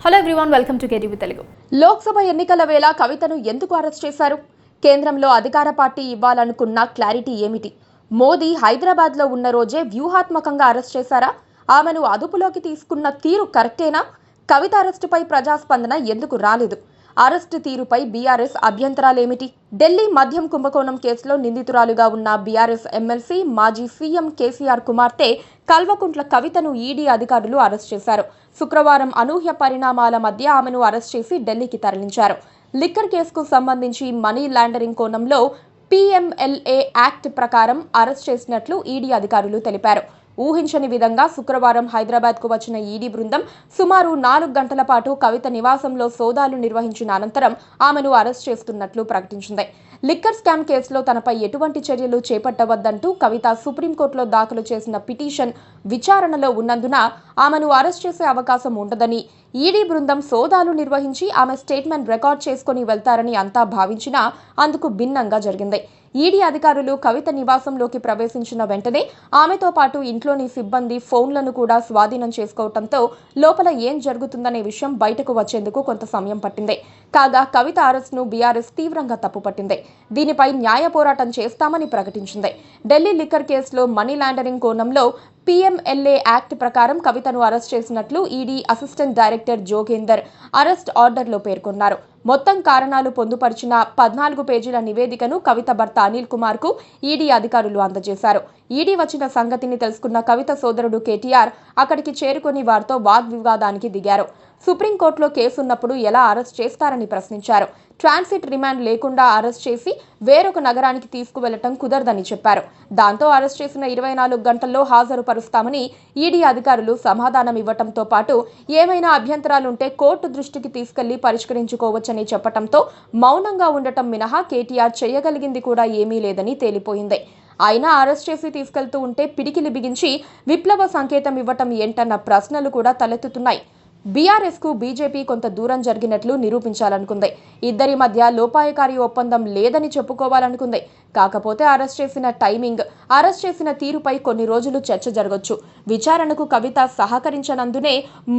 Hello everyone, welcome to KTV Telugu. Lok Sabha ఎన్నికల వేళ కవితను ఎందుకు అరెస్ట్ చేశారు? కేంద్రంలో అధికార పార్టీ ఇవ్వాలనుకున్న క్లారిటీ ఏమిటి? మోదీ హైదరాబాద్లో ఉన్న రోజే వ్యూహాత్మకంగా అరెస్ట్ చేశారా? ఆమెను అదుపులోకి తీసుకున్న తీరు కరెక్టేనా? కవిత అరెస్టుపై ప్రజాస్పందన ఎందుకు రాలేదు? అరెస్టు తీరుపై బీఆర్ఎస్ అభ్యంతరాలేమిటి? ఢిల్లీ మద్యం కుంభకోణం కేసులో నిందితురాలుగా ఉన్న బీఆర్ఎస్ ఎమ్మెల్సీ మాజీ సీఎం కేసీఆర్ కుమార్తె కల్వకుంట్ల కవితను ఈడీ అధికారులు అరెస్ట్ చేశారు. శుక్రవారం అనూహ్య పరిణామాల మధ్య ఆమెను అరెస్ట్ చేసి ఢిల్లీకి తరలించారు. లిక్కర్ కేసుకు సంబంధించి మనీ లాండరింగ్ కోణంలో పీఎంఎల్ఏ యాక్ట్ ప్రకారం అరెస్ట్ చేసినట్లు ఈడీ అధికారులు తెలిపారు. ఊహించని విధంగా శుక్రవారం హైదరాబాద్కు వచ్చిన ఈడీ బృందం సుమారు 4 గంటల పాటు కవిత నివాసంలో సోదాలు నిర్వహించిన అనంతరం ఆమెను అరెస్ట్ చేస్తున్నట్లు ప్రకటించింది. లిక్కర్ స్కామ్ కేసులో తనపై ఎటువంటి చర్యలు చేపట్టవద్దంటూ కవిత సుప్రీంకోర్టులో దాఖలు చేసిన పిటిషన్ విచారణలో ఉన్నందున ఆమెను అరెస్ట్ చేసే అవకాశం ఉండదని, ఈడీ బృందం సోదాలు నిర్వహించి ఆమె స్టేట్మెంట్ రికార్డ్ చేసుకుని వెళ్తారని అంతా భావించినా అందుకు భిన్నంగా జరిగింది. ఈడీ అధికారులు కవిత నివాసంలోకి ప్రవేశించిన వెంటనే ఆమెతో పాటు ఇంట్లోని సిబ్బంది ఫోన్లను కూడా స్వాధీనం చేసుకోవడంతో లోపల ఏం జరుగుతుందనే విషయం బయటకు వచ్చేందుకు కొంత సమయం పట్టింది. కాగా కవిత అరెస్ట్ను బీఆర్ఎస్ తీవ్రంగా తప్పుపట్టింది. దీనిపై న్యాయ పోరాటం చేస్తామని ప్రకటించింది. ఢిల్లీ లిక్కర్ కేసులో మనీ లాండరింగ్ కోణంలో పీఎంఎల్ఏ యాక్ట్ ప్రకారం కవితను అరెస్ట్ చేసినట్లు ED assistant director Jogender arrest ఆర్డర్లో పేర్కొన్నారు. మొత్తం కారణాలు పొందుపరిచిన 14 పేజీల నివేదికను కవిత భర్త అనిల్ కుమార్ కు ఈడీ అధికారులు అందజేశారు. ఈడీ వచ్చిన సంగతిని తెలుసుకున్న కవిత సోదరుడు కేటీఆర్ అక్కడికి చేరుకుని వారితో వాగ్వివాదానికి దిగారు. సుప్రీంకోర్టులో కేసున్నప్పుడు ఎలా అరెస్ట్ చేస్తారని ప్రశ్నించారు. ట్రాన్సిట్ రిమాండ్ లేకుండా అరెస్ట్ చేసి వేరొక నగరానికి తీసుకువెళ్లటం కుదరదని చెప్పారు. దాంతో అరెస్ట్ చేసిన 24 గంటల్లో హాజరుపరుస్తామని ఈడీ అధికారులు సమాధానం ఇవ్వటంతో పాటు ఏమైనా అభ్యంతరాలుంటే కోర్టు దృష్టికి తీసుకెళ్లి పరిష్కరించుకోవచ్చని చెప్పటంతో మౌనంగా ఉండటం మినహా కేటీఆర్ చేయగలిగింది కూడా ఏమీ లేదని తేలిపోయింది. అయినా అరెస్ట్ చేసి తీసుకెళ్తూ ఉంటే పిడికిలి బిగించి విప్లవ సంకేతం ఇవ్వటం ఏంటన్న ప్రశ్నలు కూడా తలెత్తుతున్నాయి. బీఆర్ఎస్ కు బీజేపీ కొంత దూరం జరిగినట్లు నిరూపించాలనుకుంది. ఇద్దరి మధ్య లోపాయకారి ఒప్పందం లేదని చెప్పుకోవాలనుకుంది. కాకపోతే అరెస్ట్ చేసిన టైమింగ్, అరెస్ట్ చేసిన తీరుపై కొన్ని రోజులు చర్చ జరగొచ్చు. విచారణకు కవిత సహకరించనందునే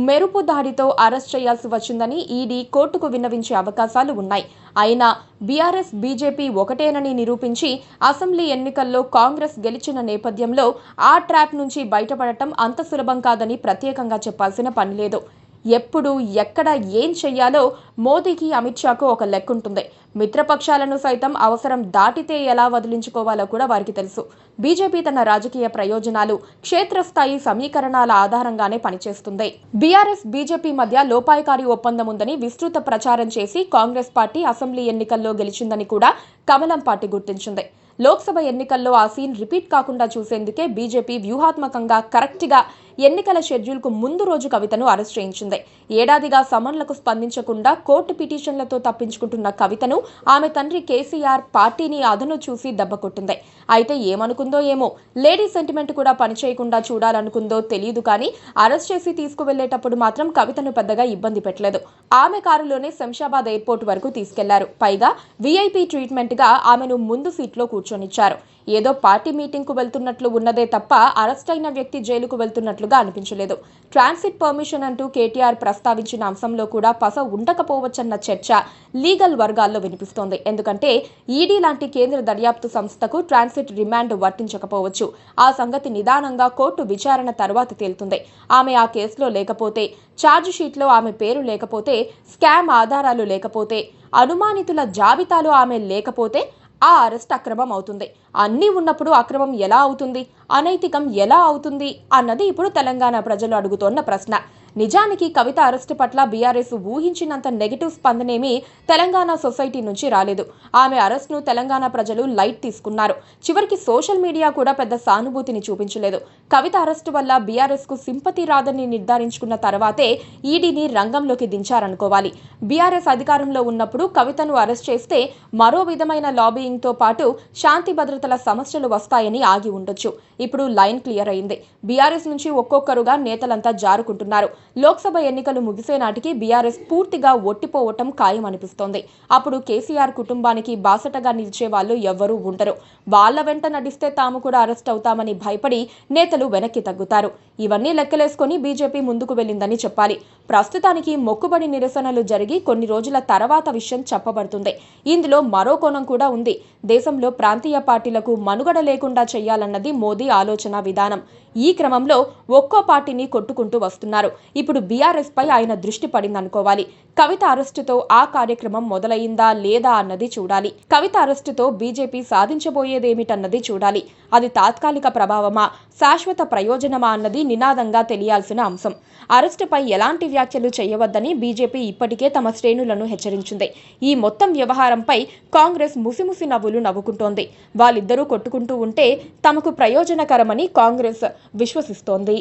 మెరుపు దాడితో అరెస్ట్ చేయాల్సి వచ్చిందని ఈడీ కోర్టుకు విన్నవించే అవకాశాలు ఉన్నాయి. అయినా బీఆర్ఎస్ బీజేపీ ఒకటేనని నిరూపించి అసెంబ్లీ ఎన్నికల్లో కాంగ్రెస్ గెలిచిన నేపథ్యంలో ఆ ట్రాప్ నుంచి బయటపడటం అంత సులభం కాదని ప్రత్యేకంగా చెప్పాల్సిన పని లేదు. ఎప్పుడు ఎక్కడ ఏం చెయ్యాలో మోదీకి, అమిత్ షాకు ఒక లెక్కుంటుంది. మిత్రపక్షాలను సైతం అవసరం దాటితే ఎలా వదిలించుకోవాలో కూడా వారికి తెలుసు. బీజేపీ తన రాజకీయ ప్రయోజనాలు, క్షేత్రస్థాయి సమీకరణాల ఆధారంగానే పనిచేస్తుంది. బీఆర్ఎస్ బీజేపీ మధ్య లోపాయకారి ఒప్పందం ఉందని విస్తృత ప్రచారం చేసి కాంగ్రెస్ పార్టీ అసెంబ్లీ ఎన్నికల్లో గెలిచిందని కూడా కమలం పార్టీ గుర్తించింది. లోక్సభ ఎన్నికల్లో ఆ సీన్ రిపీట్ కాకుండా చూసేందుకే బీజేపీ వ్యూహాత్మకంగా కరెక్ట్గా ఎన్నికల షెడ్యూల్కు ముందు రోజు కవితను అరెస్ట్ చేయించింది. ఏడాదిగా సమన్లకు స్పందించకుండా కోర్టు పిటిషన్లతో తప్పించుకుంటున్న కవితను ఆమె తండ్రి కేసీఆర్ పార్టీని అదను చూసి దెబ్బకొట్టింది. అయితే ఏమనుకుందో ఏమో, లేడీ సెంటిమెంట్ కూడా పనిచేయకుండా చూడాలనుకుందో తెలియదు కానీ అరెస్ట్ చేసి తీసుకువెళ్లేటప్పుడు మాత్రం కవితను పెద్దగా ఇబ్బంది పెట్టలేదు. ఆమె కారులోనే శంషాబాద్ ఎయిర్పోర్ట్ వరకు తీసుకెళ్లారు. పైగా వీఐపీ ట్రీట్మెంట్ గా ఆమెను ముందు సీట్లో కూర్చొనిచ్చారు. ఏదో పార్టీ మీటింగ్ కు వెళ్తున్నట్లు ఉన్నదే తప్ప అరెస్ట్ అయిన వ్యక్తి జైలుకు వెళ్తున్నట్లుగా అనిపించలేదు. ట్రాన్సిట్ పర్మిషన్ అంటూ కేటీఆర్ ప్రస్తావించిన అంశంలో కూడా పస ఉండకపోవచ్చన్న చర్చ లీగల్ వర్గాల్లో వినిపిస్తోంది. ఎందుకంటే ఈడీ లాంటి కేంద్ర దర్యాప్తు సంస్థకు ట్రాన్సిట్ రిమాండ్ వర్తించకపోవచ్చు. ఆ సంగతి నిదానంగా కోర్టు విచారణ తర్వాత తేలుతుంది. ఆమె ఆ కేసులో లేకపోతే, ఛార్జ్ షీట్లో ఆమె పేరు లేకపోతే, స్కామ్ ఆధారాలు లేకపోతే, అనుమానితుల జాబితాలో ఆమె లేకపోతే ఆ అరెస్ట్ అక్రమం అవుతుంది. అన్నీ ఉన్నప్పుడు అక్రమం ఎలా అవుతుంది, అనైతికం ఎలా అవుతుంది అన్నది ఇప్పుడు తెలంగాణ ప్రజలు అడుగుతోన్న ప్రశ్న. నిజానికి కవిత అరెస్టు పట్ల బీఆర్ఎస్ ఊహించినంత నెగిటివ్ స్పందనేమీ తెలంగాణ సొసైటీ నుంచి రాలేదు. ఆమె అరెస్ట్ను తెలంగాణ ప్రజలు లైట్ తీసుకున్నారు. చివరికి సోషల్ మీడియా కూడా పెద్ద సానుభూతిని చూపించలేదు. కవిత అరెస్టు వల్ల బీఆర్ఎస్ కు సింపతి రాదని నిర్ధారించుకున్న తర్వాతే ఈడీని రంగంలోకి దించారనుకోవాలి. బీఆర్ఎస్ అధికారంలో ఉన్నప్పుడు కవితను అరెస్ట్ చేస్తే మరో విధమైన లాబీయింగ్తో పాటు శాంతి భద్రతల సమస్యలు వస్తాయని ఆగి ఉండొచ్చు. ఇప్పుడు లైన్ క్లియర్ అయింది. బీఆర్ఎస్ నుంచి ఒక్కొక్కరుగా నేతలంతా జారుకుంటున్నారు. లోక్సభ ఎన్నికలు ముగిసే నాటికి బీఆర్ఎస్ పూర్తిగా ఒట్టిపోవటం ఖాయం అనిపిస్తోంది. అప్పుడు కేసీఆర్ కుటుంబానికి బాసటగా నిలిచే వాళ్ళు ఎవ్వరూ ఉండరు. వాళ్ల వెంట నడిస్తే తాము కూడా అరెస్ట్ అవుతామని భయపడి నేతలు వెనక్కి తగ్గుతారు. ఇవన్నీ లెక్కలేసుకుని బీజేపీ ముందుకు వెళ్లిందని చెప్పాలి. ప్రస్తుతానికి మొక్కుబడి నిరసనలు జరిగి కొన్ని రోజుల తర్వాత విషయం చెప్పబడుతుంది. ఇందులో మరో కోణం కూడా ఉంది. దేశంలో ప్రాంతీయ పార్టీలకు మనుగడ లేకుండా చేయాలన్నది మోదీ ఆలోచన విధానం. ఈ క్రమంలో ఒక్కో పార్టీని కొట్టుకుంటూ వస్తున్నారు. ఇప్పుడు బీఆర్ఎస్ పై ఆయన దృష్టి పడిందనుకోవాలి. కవిత అరెస్టుతో ఆ కార్యక్రమం మొదలైందా లేదా అన్నది చూడాలి. కవిత అరెస్టుతో బీజేపీ సాధించబోయేదేమిటన్నది చూడాలి. అది తాత్కాలిక ప్రభావమా, శాశ్వత ప్రయోజనమా అన్నది నినాదంగా తెలియాల్సిన అంశం. అరెస్టుపై ఎలాంటి వ్యాఖ్యలు చేయవద్దని బీజేపీ ఇప్పటికే తమ శ్రేణులను హెచ్చరించింది. ఈ మొత్తం వ్యవహారంపై కాంగ్రెస్ ముసిముసి నవ్వులు నవ్వుకుంటోంది. వాళ్ళిద్దరూ కొట్టుకుంటూ ఉంటే తమకు ప్రయోజనకరమని Congress విశ్వసిస్తోంది.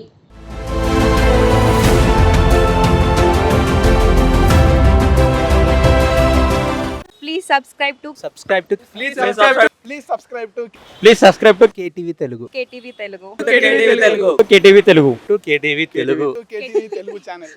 Please subscribe to KTV Telugu. KTV Telugu. KTV Telugu channel.